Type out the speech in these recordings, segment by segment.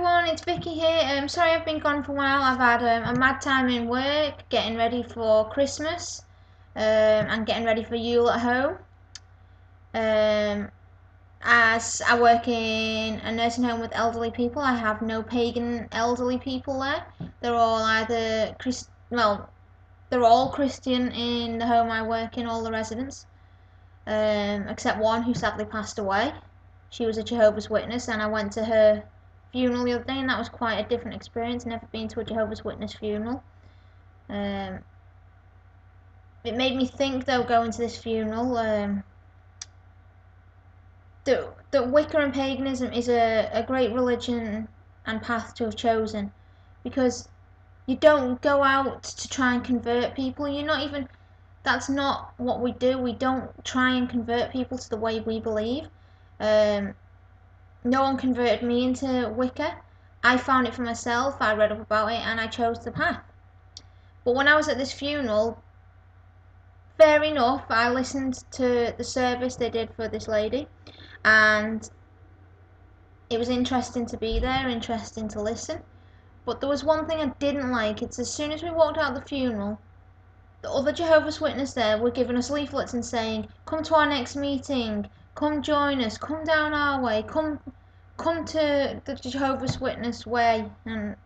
everyone, it's Vicky here. Sorry I've been gone for a while. I've had a mad time in work, getting ready for Christmas, and getting ready for Yule at home. As I work in a nursing home with elderly people, I have no pagan elderly people there. They're all either they're all Christian in the home I work in, all the residents, except one who sadly passed away. She was a Jehovah's Witness, and I went to her funeral the other day, and that was quite a different experience. Never been to a Jehovah's Witness funeral. It made me think, though, going to this funeral, that Wicca and paganism is a great religion and path to have chosen, because you don't go out to try and convert people. You're not even. That's not what we do. We don't try and convert people to the way we believe. No one converted me into Wicca. I found it for myself, I read up about it, and I chose the path. But when I was at this funeral, fair enough, I listened to the service they did for this lady, and it was interesting to be there, interesting to listen. But there was one thing I didn't like. It's as soon as we walked out of the funeral, the other Jehovah's Witnesses there were giving us leaflets and saying, "Come to our next meeting, come join us, come down our way, come to the Jehovah's Witness way." And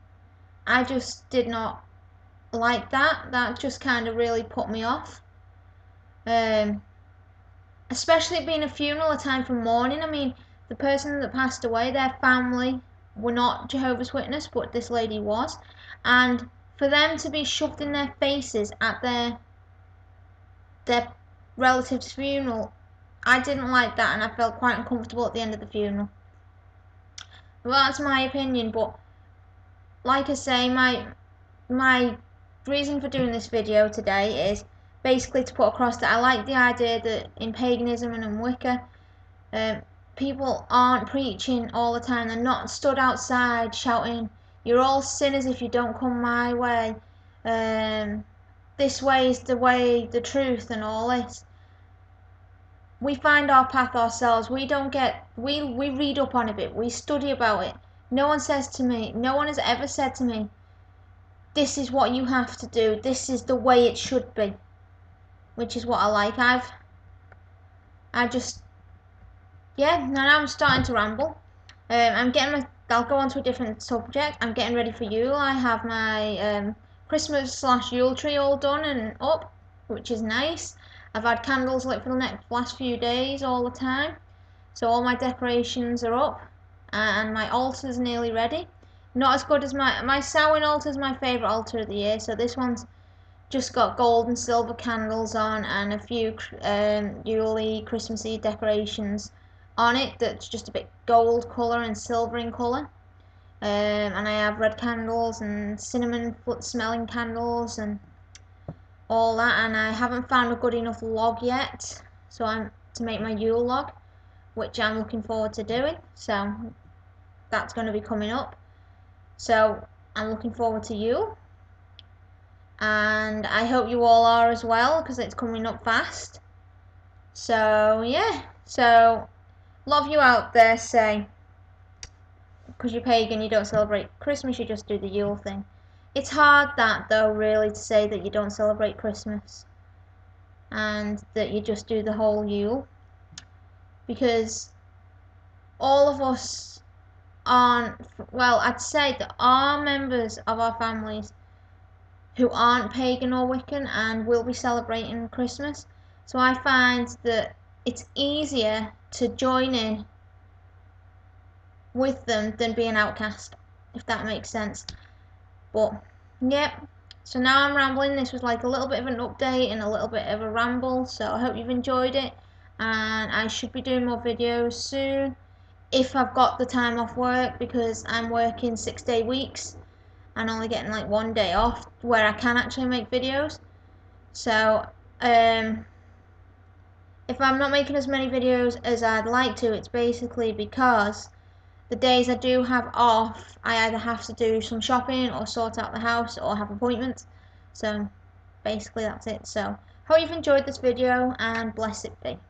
I just did not like that. That just kind of really put me off. Especially it being a funeral, a time for mourning. I mean, the person that passed away, their family were not Jehovah's Witness, but this lady was. And for them to be shoved in their faces at their relative's funeral, I didn't like that, and I felt quite uncomfortable at the end of the funeral. Well, that's my opinion, but like I say, my reason for doing this video today is basically to put across that I like the idea that in paganism and in Wicca, people aren't preaching all the time. They're not stood outside shouting, "You're all sinners if you don't come my way. This way is the way, the truth," and all this. We find our path ourselves. We read up on it, we study about it. No one has ever said to me, "This is what you have to do, this is the way it should be," which is what I like. Now I'm starting to ramble. I'll go on to a different subject. I'm getting ready for Yule. I have my Christmas/Yule tree all done and up, which is nice. I've had candles lit for the last few days all the time. So all my decorations are up, and my altar's nearly ready. Not as good as my Samhain altar is my favourite altar of the year, so this one's just got gold and silver candles on and a few Yule Christmassy decorations on it that's just a bit gold colour and silver in colour. And I have red candles and cinnamon smelling candles and all that, and I haven't found a good enough log yet, so I'm to make my Yule log, which I'm looking forward to doing. So that's going to be coming up. So I'm looking forward to Yule, and I hope you all are as well, because it's coming up fast. So yeah, so a lot of you out there say, because you're pagan, you don't celebrate Christmas, you just do the Yule thing. It's hard that, though, really, to say that you don't celebrate Christmas and that you just do the whole Yule, because all of us aren't, well, I'd say there are members of our families who aren't pagan or Wiccan and will be celebrating Christmas. So I find that it's easier to join in with them than be an outcast, if that makes sense. But yep, so now I'm rambling. This was like a little bit of an update and a little bit of a ramble, so I hope you've enjoyed it, and I should be doing more videos soon if I've got the time off work, because I'm working 6-day weeks and only getting like 1 day off where I can actually make videos. So if I'm not making as many videos as I'd like to, it's basically because the days I do have off, I either have to do some shopping or sort out the house or have appointments. So basically that's it. So hope you've enjoyed this video, and bless it be.